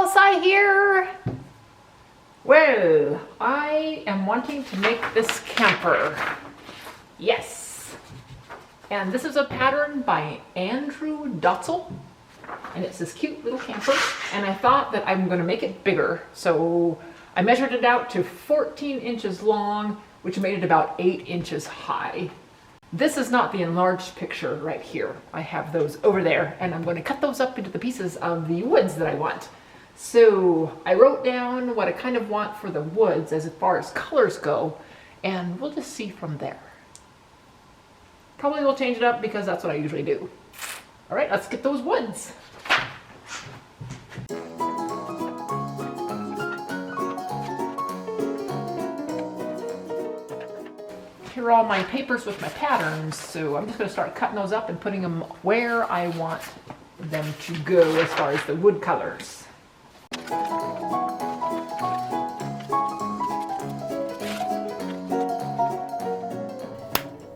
Si here. Well, I am wanting to make this camper. Yes. And this is a pattern by Andrew Dotzel. And it's this cute little camper. And I thought that I'm going to make it bigger. So I measured it out to 14 inches long, which made it about 8 inches high. This is not the enlarged picture right here. I have those over there, and I'm going to cut those up into the pieces of the woods that I want. So I wrote down what I kind of want for the woods as far as colors go, and we'll just see from there. Probably will change it up because that's what I usually do. All right, let's get those woods. Here are all my papers with my patterns, so I'm just going to start cutting those up and putting them where I want them to go as far as the wood colors.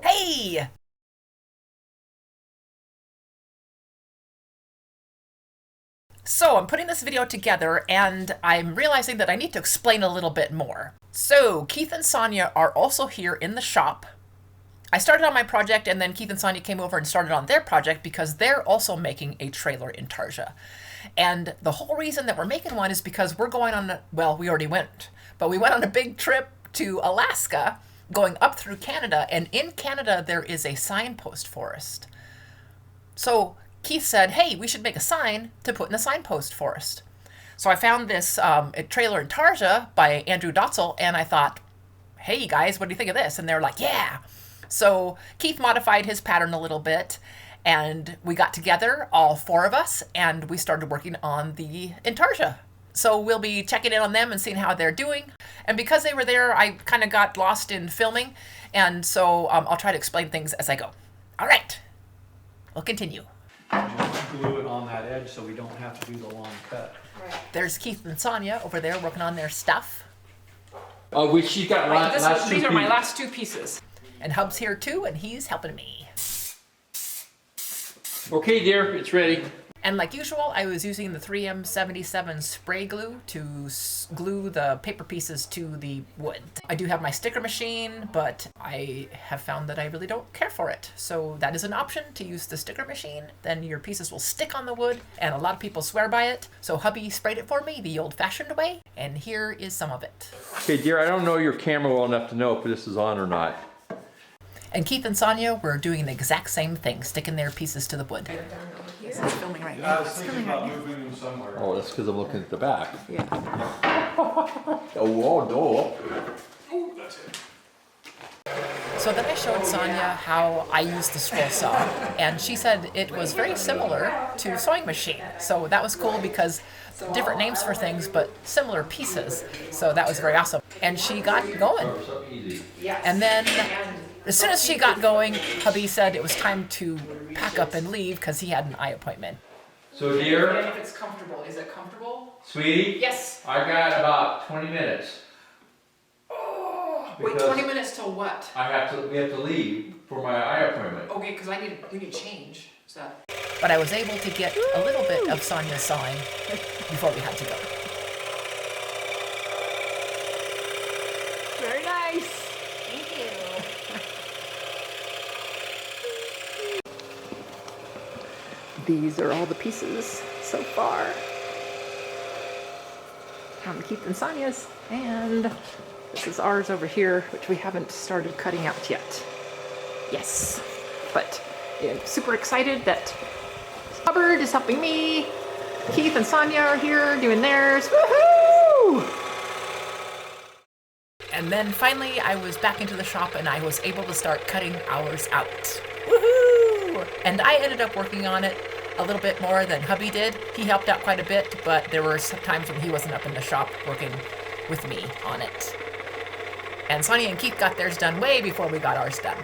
Hey! So I'm putting this video together and I'm realizing that I need to explain a little bit more. So Keith and Sonja are also here in the shop. I started on my project and then Keith and Sonja came over and started on their project because they're also making a trailer Intarsia. And the whole reason that we're making one is because we're going on, well, we already went, but we went on a big trip to Alaska, going up through Canada, and in Canada there is a signpost forest. So Keith said, hey, we should make a sign to put in a signpost forest. So I found this trailer Intarsia by Andrew Dotzel, and I thought, hey guys, what do you think of this? And they're like, yeah. So Keith modified his pattern a little bit, and we got together, all four of us, and we started working on the Intarsia. So we'll be checking in on them and seeing how they're doing. And because they were there, I kind of got lost in filming, and so I'll try to explain things as I go. All right, we'll continue. Just glue it on that edge so we don't have to do the long cut. There's Keith and Sonja over there working on their stuff. Oh, she's got last These are my last two pieces. And Hub's here too, and he's helping me. Okay, dear, it's ready. And like usual, I was using the 3M77 spray glue to glue the paper pieces to the wood. I do have my sticker machine, but I have found that I really don't care for it. So that is an option, to use the sticker machine. Then your pieces will stick on the wood, and a lot of people swear by it. So Hubby sprayed it for me the old-fashioned way, and here is some of it. Okay, dear, I don't know your camera well enough to know if this is on or not. And Keith and Sonja were doing the exact same thing, sticking their pieces to the wood. It's filming right now. I was thinking about moving them somewhere. Oh, that's because I'm looking at the back. Yeah. Oh, no. Oh, that's it. So then I showed Sonja how I used the scroll saw, and she said it was very similar to a sewing machine. So that was cool because different names for things, but similar pieces. So that was very awesome. And she got going. And then as soon as she got going, Hubby said it was time to pack up and leave because he had an eye appointment. So, dear, If it's comfortable, is it comfortable? sweetie, Yes. I got about 20 minutes. Wait, Because 20 minutes till what? we have to leave for my eye appointment. Okay, because we need change. So. But I was able to get a little bit of Sonja's sawing before we had to go. Very nice. Thank you. These are all the pieces so far. Keith and Sonja's, and this is ours over here, which we haven't started cutting out yet. Yes, but I'm super excited that Hubbard is helping me. Keith and Sonja are here doing theirs. Woohoo! And then finally I was back into the shop and I was able to start cutting ours out. Woohoo! And I ended up working on it a little bit more than Hubby did. He helped out quite a bit, but there were some times when he wasn't up in the shop working with me on it. And Sonja and Keith got theirs done way before we got ours done.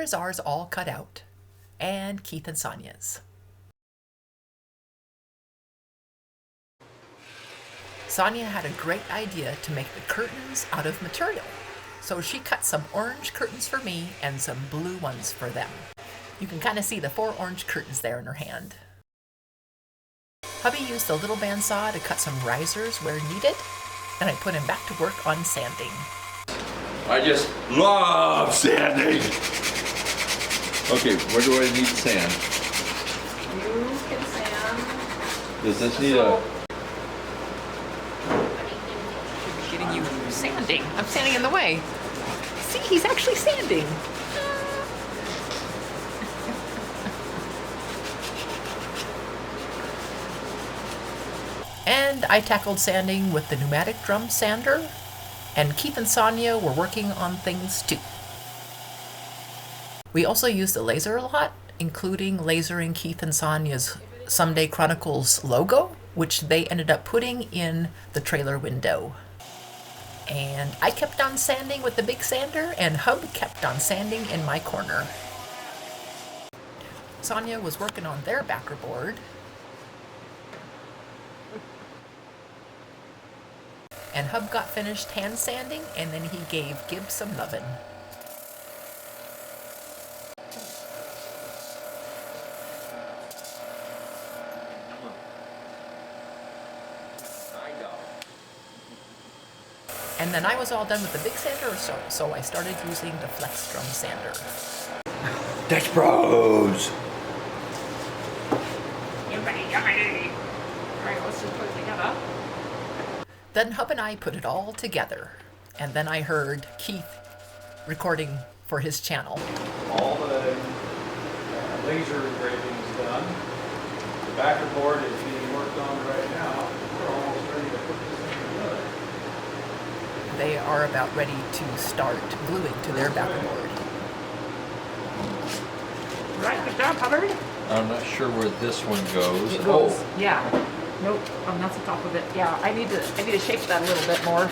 is ours all cut out, and Keith and Sonja's. Sonja had a great idea to make the curtains out of material, so she cut some orange curtains for me and some blue ones for them. You can kind of see the 4 orange curtains there in her hand. Hubby used the little bandsaw to cut some risers where needed, and I put him back to work on sanding. I just love sanding. Okay, where do I need sand? You can sand. Does this need a... Getting you sanding. I'm standing in the way. See, he's actually sanding. And I tackled sanding with the pneumatic drum sander, and Keith and Sonja were working on things too. We also used the laser a lot, including lasering Keith and Sonja's Someday Chronicles logo, which they ended up putting in the trailer window. And I kept on sanding with the big sander, and Hub kept on sanding in my corner. Sonja was working on their backer board, and Hub got finished hand sanding, and then he gave Gibbs some lovin'. And then I was all done with the big sander, so I started using the flex drum sander. Dutch Bros! Yummy! Alright, let's just put it together. Then Hub and I put it all together, and then I heard Keith recording for his channel. All the laser engraving is done. The backer board is being worked on right now. We're almost ready to put this thing together. They are about ready to start gluing to their backer board. Right, good job, Hubbard. I'm not sure where this one goes. It goes, yeah. Nope, that's the top of it. Yeah, I need to shape that a little bit more.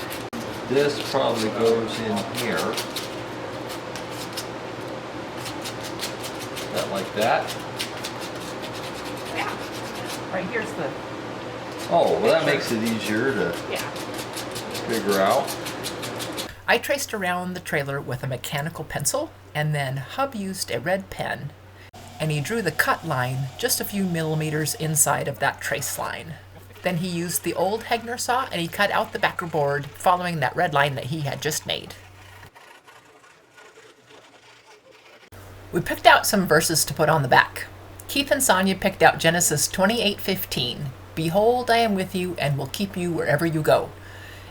This probably goes in here. That like that. Yeah. Right here's the... Oh, well that makes it easier to figure out. I traced around the trailer with a mechanical pencil, and then Hub used a red pen, and he drew the cut line just a few millimeters inside of that trace line. Then he used the old Hegner saw and he cut out the backer board following that red line that he had just made. We picked out some verses to put on the back. Keith and Sonja picked out Genesis 28:15. Behold, I am with you and will keep you wherever you go.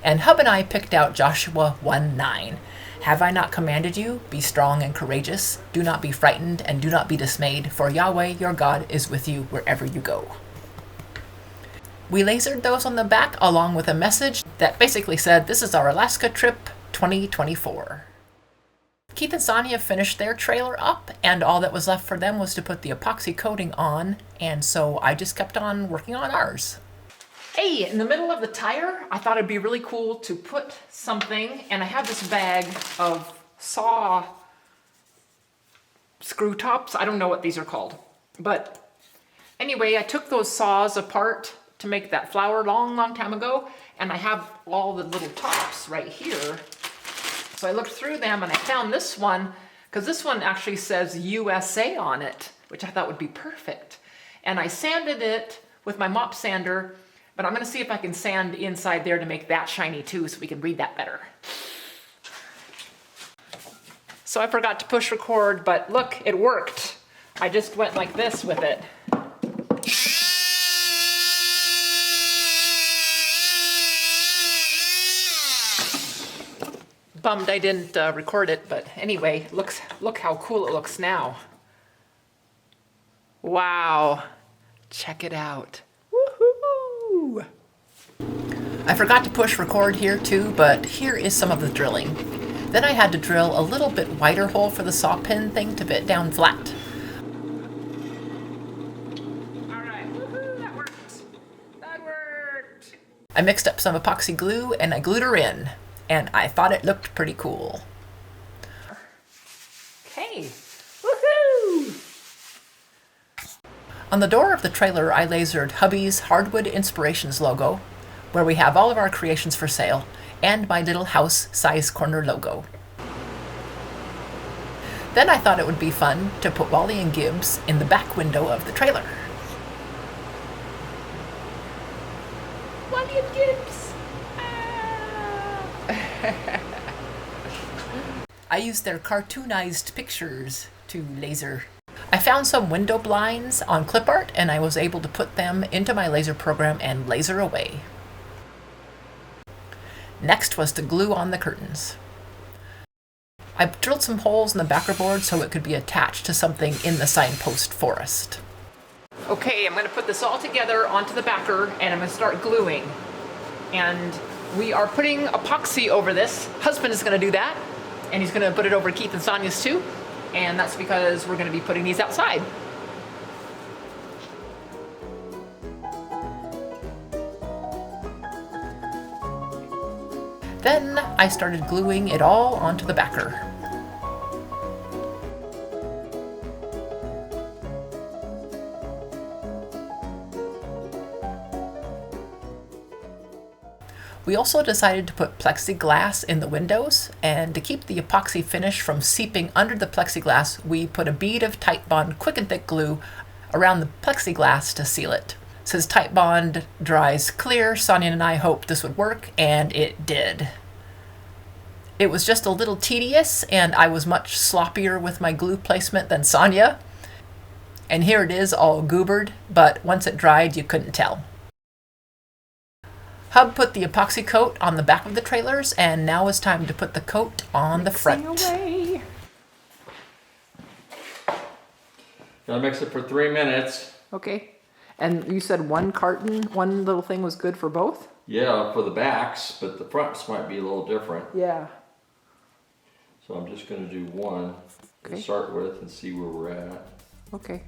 And Hub and I picked out Joshua 1:9. Have I not commanded you? Be strong and courageous. Do not be frightened and do not be dismayed, for Yahweh your God is with you wherever you go. We lasered those on the back along with a message that basically said, this is our Alaska trip 2024. Keith and Sonja finished their trailer up, and all that was left for them was to put the epoxy coating on, and so I just kept on working on ours. Hey, in the middle of the tire, I thought it'd be really cool to put something, and I have this bag of saw screw tops. I don't know what these are called, but anyway, I took those saws apart to make that flower long time ago, and I have all the little tops right here. So I looked through them and I found this one, because this one actually says USA on it, which I thought would be perfect. And I sanded it with my mop sander, but I'm gonna see if I can sand inside there to make that shiny too, so we can read that better. So I forgot to push record, but look, it worked. I just went like this with it. Bummed I didn't record it, but anyway, look how cool it looks now. Wow, check it out. Woohoo! I forgot to push record here too, but here is some of the drilling. Then I had to drill a little bit wider hole for the saw pin thing to fit down flat. Alright, woohoo, that worked! That worked! I mixed up some epoxy glue and I glued her in, and I thought it looked pretty cool. Okay, On the door of the trailer, I lasered Hubby's Hardwood Inspirations logo, where we have all of our creations for sale, and my little house size corner logo. Then I thought it would be fun to put Wally and Gibbs in the back window of the trailer. Wally and Gibbs! Ah. I used their cartoonized pictures to laser. I found some window blinds on clip art and I was able to put them into my laser program and laser away. Next was to glue on the curtains. I drilled some holes in the backer board so it could be attached to something in the signpost forest. Okay, I'm going to put this all together onto the backer and I'm going to start gluing. And we are putting epoxy over this. Husband is going to do that, and he's going to put it over Keith and Sonja's too. And that's because we're going to be putting these outside. Then I started gluing it all onto the backer. We also decided to put plexiglass in the windows, and to keep the epoxy finish from seeping under the plexiglass, we put a bead of Titebond quick and thick glue around the plexiglass to seal it. Since Titebond dries clear, Sonja and I hoped this would work, and it did. It was just a little tedious, and I was much sloppier with my glue placement than Sonja. And here it is all goobered, but once it dried, you couldn't tell. Hub put the epoxy coat on the back of the trailers, and now it's time to put the coat on the front. Away. Gotta mix it for 3 minutes. Okay. And you said one carton, one little thing was good for both? Yeah, for the backs, but the fronts might be a little different. Yeah. So I'm just gonna do one Okay. to start with and see where we're at. Okay.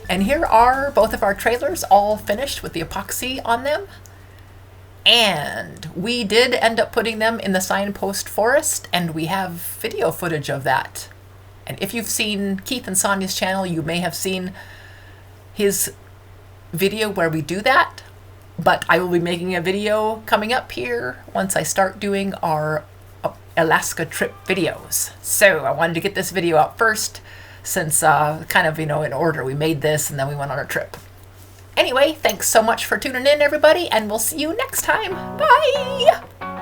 And here are both of our trailers all finished with the epoxy on them. And we did end up putting them in the signpost forest, and we have video footage of that. And if you've seen Keith and Sonja's channel, you may have seen his video where we do that. But I will be making a video coming up here once I start doing our Alaska trip videos. So I wanted to get this video out first, since kind of, in order. We made this and then we went on our trip. Anyway, thanks so much for tuning in, everybody, and we'll see you next time. Bye!